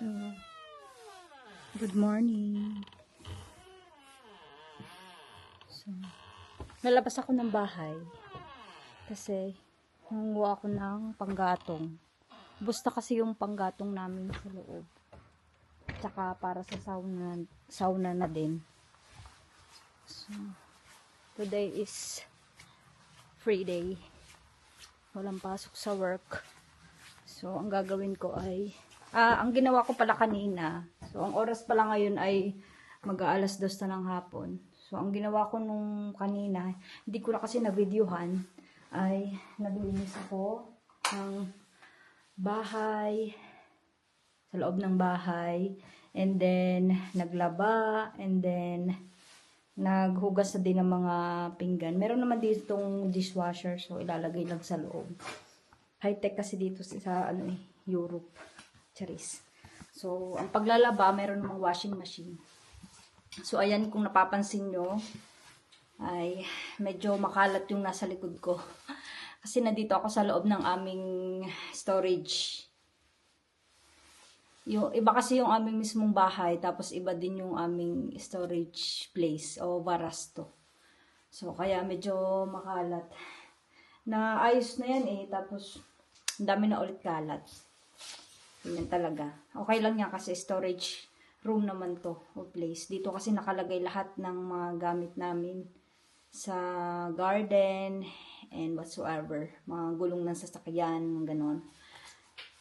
So, good morning. So, nalabas ako ng bahay kasi nanguha ako ng panggatong. Busta kasi yung panggatong namin sa loob. Tsaka para sa sauna na din. So, today is free day. Walang pasok sa work. So, ang gagawin ko ay ang ginawa ko pala kanina, so ang oras pala ngayon ay mag-aalas 2 na ng hapon. So ang ginawa ko nung kanina, hindi ko na kasi na-videohan, ay naglinis ako ng bahay, sa loob ng bahay, and then naglaba, and then naghugas na din ng mga pinggan. Meron naman dito itong dishwasher, so ilalagay lang sa loob. High-tech kasi dito sa Europe. Charis. So, ang paglalaba, meron namang washing machine. So, ayan, kung napapansin nyo, ay medyo makalat yung nasa likod ko. Kasi nandito ako sa loob ng aming storage. Yung, iba kasi yung aming mismong bahay, tapos iba din yung aming storage place o barasto. So, kaya medyo makalat. Naayos na yan tapos ang dami na ulit kalat. Ganyan talaga. Okay lang yan kasi storage room naman to o place. Dito kasi nakalagay lahat ng mga gamit namin sa garden and whatsoever. Mga gulong ng sasakyan, ganon.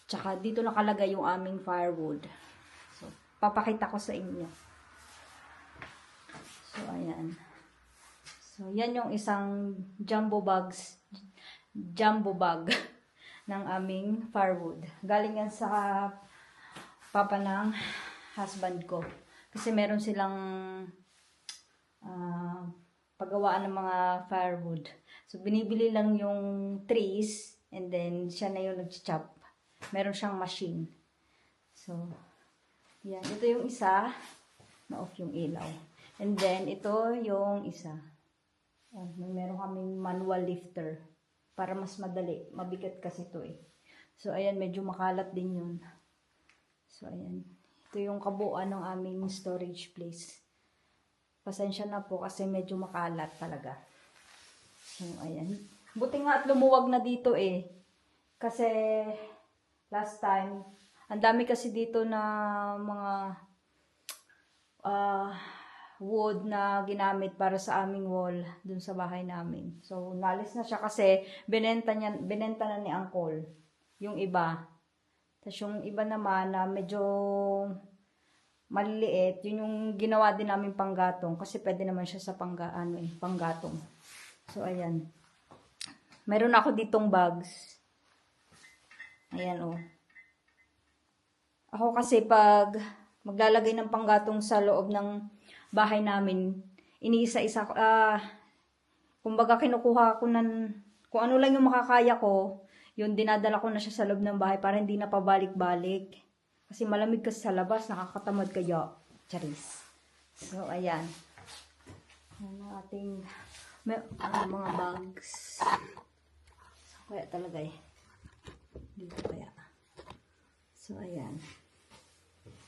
Tsaka dito nakalagay yung aming firewood. So, papakita ko sa inyo. So, ayan. So, yan yung isang jumbo bag ng aming firewood. Galing yan sa papa ng husband ko. Kasi meron silang paggawaan ng mga firewood. So, binibili lang yung trees and then siya na yung nag-chop. Meron siyang machine. So, yan. Ito yung isa. Na-off yung ilaw. And then, ito yung isa. Meron kaming manual lifter. Para mas madali. Mabigat kasi ito So, ayan. Medyo makalat din yun. So, ayan. Ito yung kabuuan ng aming storage place. Pasensya na po kasi medyo makalat talaga. So, ayan. Buti nga at lumuwag na dito Kasi, last time, ang dami kasi dito na mga wood na ginamit para sa aming wall dun sa bahay namin. So, nalis na siya kasi binenta na ni Uncle yung iba. Tapos yung iba naman na medyo maliliit, yun yung ginawa din namin panggatong kasi pwede naman siya sa panggatong. So, ayan. Meron ako ditong bags. Ayan Ako kasi pag maglalagay ng panggatong sa loob ng bahay namin, iniisa-isa kumbaga kinukuha ko kung ano lang yung makakaya ko, yun dinadala ko na siya sa loob ng bahay para hindi na pabalik-balik. Kasi malamig kasi sa labas, nakakatamad kaya. Charis. So, ayan. Ang ating mga bags. So, kaya talaga dito kaya. So, ayan.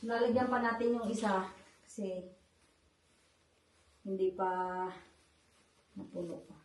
Lalagyan pa natin yung isa kasi hindi pa napuno pa.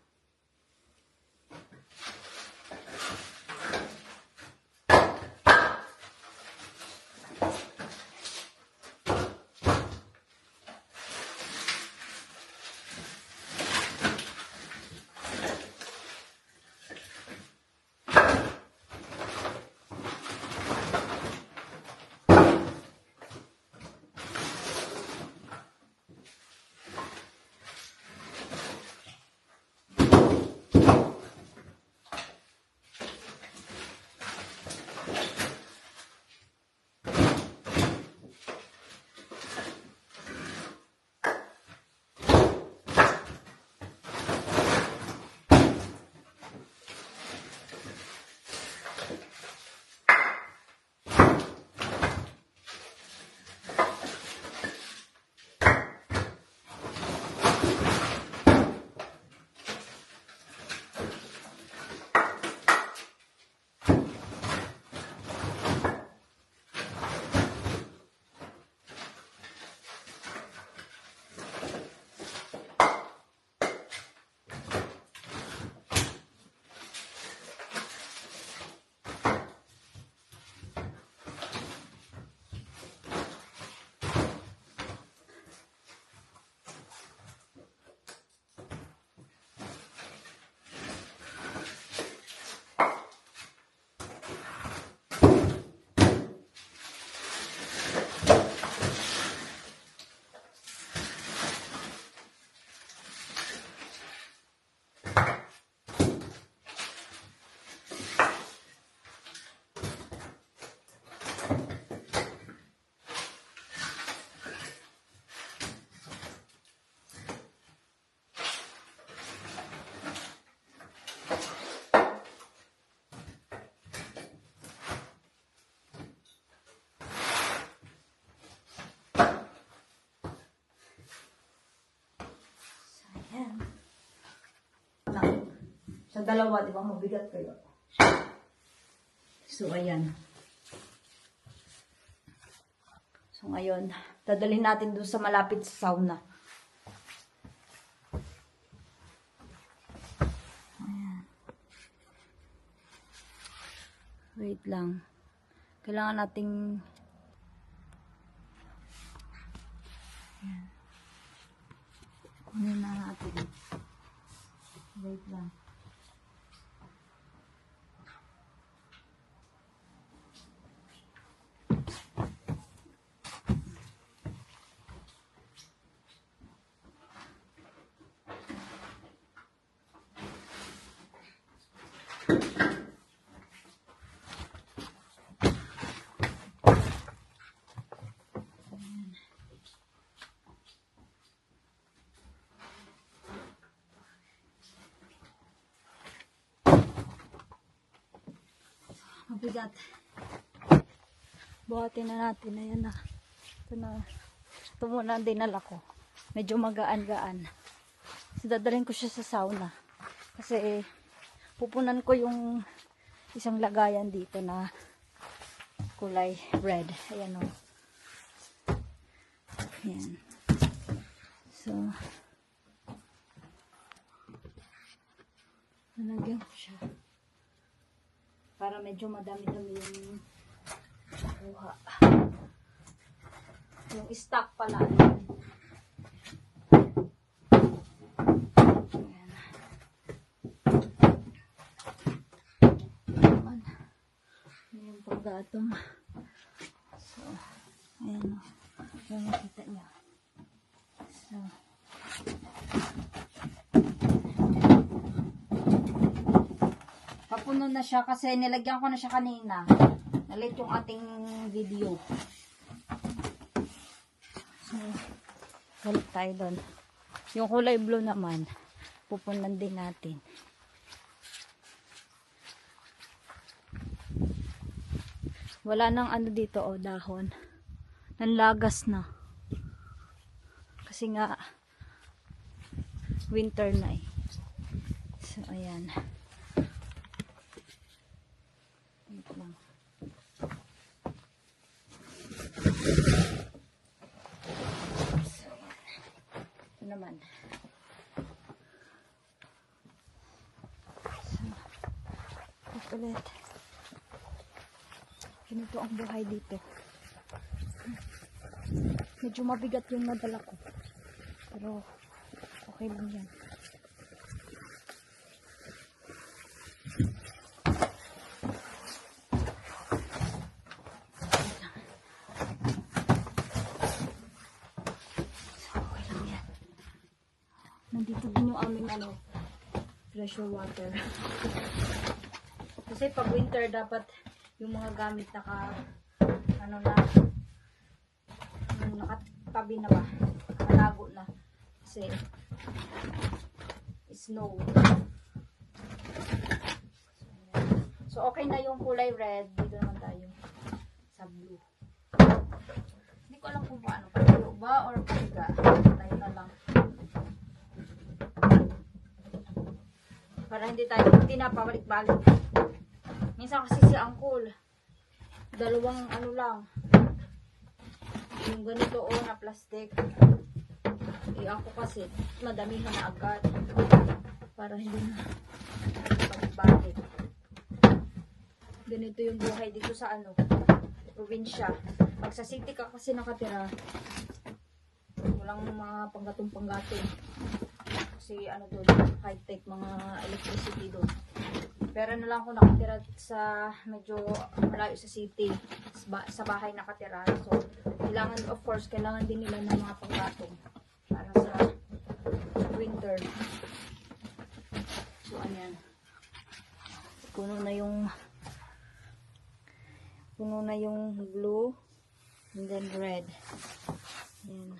na. Sa dalawa, di ba, mabigat kayo. So, ayan. So, ngayon, dadalhin natin doon sa malapit sa sauna. Ayan. Wait lang. Kailangan nating... Ayan. Kunin na natin. Wait lang. Mabigat. Buhatin na natin. Ayan na. Ito na. Ito muna ang dinala ko. Medyo magaan-gaan. So, dadalhin ko siya sa sauna. Kasi, pupunan ko yung isang lagayan dito na kulay red. Ayan o. Ayan. So, nalagyan ko siya. Para medyo madami-dami yung kuha. Yung stock pala. Ayan. Ayan. Yung paggatong. So, ayan o. Yung makita niya. So, papuno na siya kasi nilagyan ko na siya kanina. Nalit yung ating video. So, balik tayo doon. Yung kulay blue naman, pupunan din natin. Wala nang ano dito, oh, dahon. Nanlagas na. Kasi nga, winter na eh. So, ayan. Wait lang. So, ito naman. So, ito ulit. Ganito ang buhay dito. Medyo mabigat yung nadala ko. Pero, okay lang yan. Nandito din yung aming pressure water. Kasi pag winter dapat yung mga gamit nakatabi na ba? Nakalago na. Kasi snow. So okay na yung kulay red. Dito naman tayo sa blue. Hindi ko alam kung paano. Patulo ba or pahiga? Tayo na lang. Para hindi napabalik-balik. Minsan kasi si Uncle, dalawang lang, yung ganito na plastic. Ako kasi, madamihan na agad. Para hindi na pabalik-balik. Ganito yung buhay dito sa probinsya. Pag sa city ka kasi nakatira, walang mga panggatong-panggatong. Kasi doon, high-tech mga electricity doon. Pero na lang ako nakatira sa medyo malayo sa city, sa bahay nakatira. So, kailangan din nila ng mga panggatong para sa winter. So, ayan. Puno na yung blue and then red. Ayan.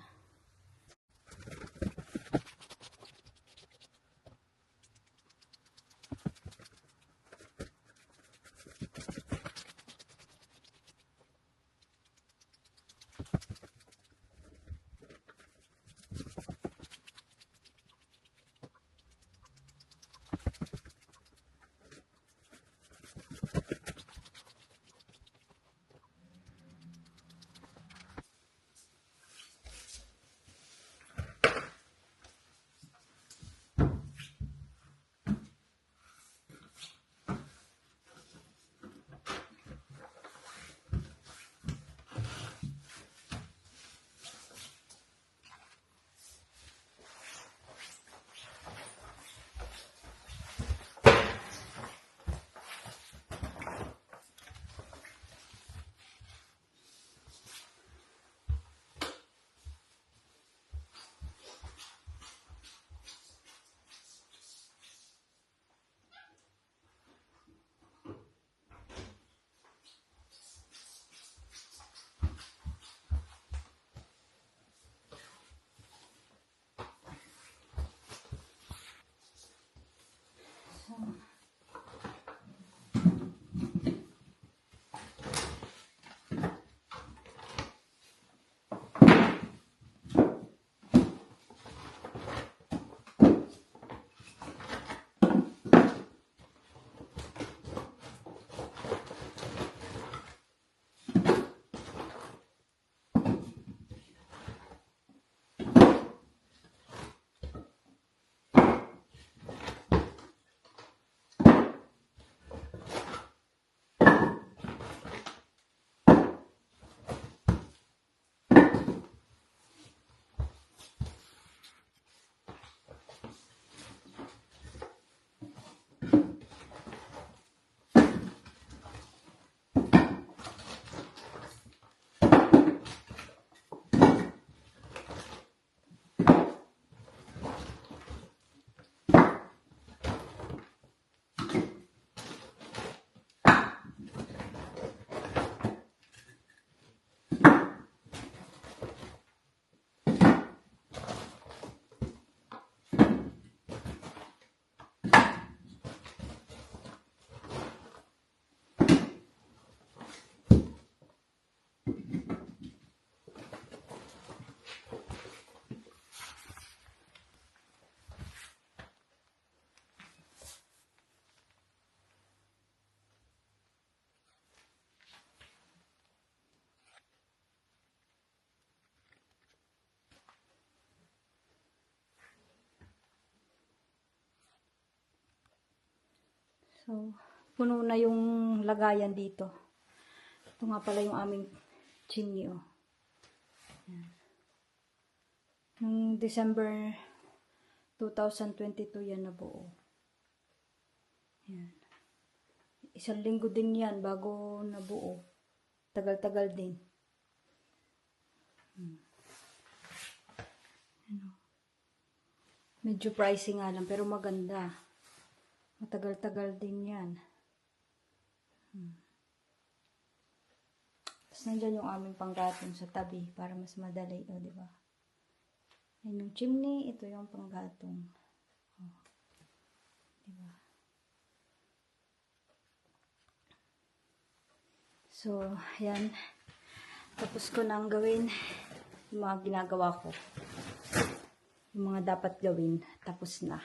So, puno na yung lagayan dito. Ito nga pala yung aming chimney, oh. Yan. Noong December 2022 yan nabuo. Yan. 1 linggo din yan bago nabuo. Tagal-tagal din. Ano. Medyo pricey nga lang pero maganda. Matagal-tagal din yan. Tapos nandyan yung aming panggatong sa tabi para mas madali. O, diba? Yan yung chimney. Ito yung panggatong. O. Diba? So, yan. Tapos ko nang gawin yung mga ginagawa ko. Yung mga dapat gawin. Tapos na.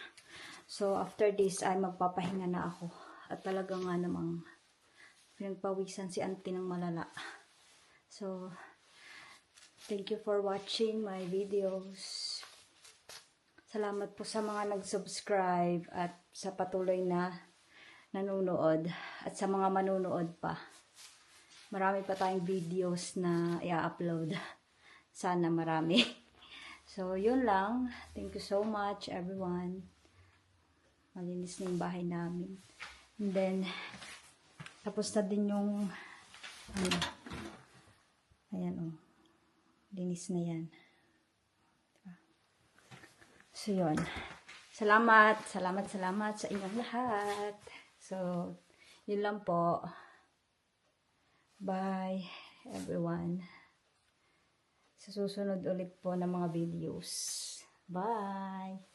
So, after this, ay magpapahinga na ako. At talaga nga namang pinagpawisan si auntie ng malala. So, thank you for watching my videos. Salamat po sa mga nag-subscribe at sa patuloy na nanonood. At sa mga manunood pa. Marami pa tayong videos na i-upload. Sana marami. So, yun lang. Thank you so much, everyone. Malinis na yung bahay namin. And then, tapos na din yung, ano, ayan, oh. Linis na yan. Diba? So, yun. Salamat sa inyong lahat. So, yun lang po. Bye, everyone. Sa susunod ulit po ng mga videos. Bye!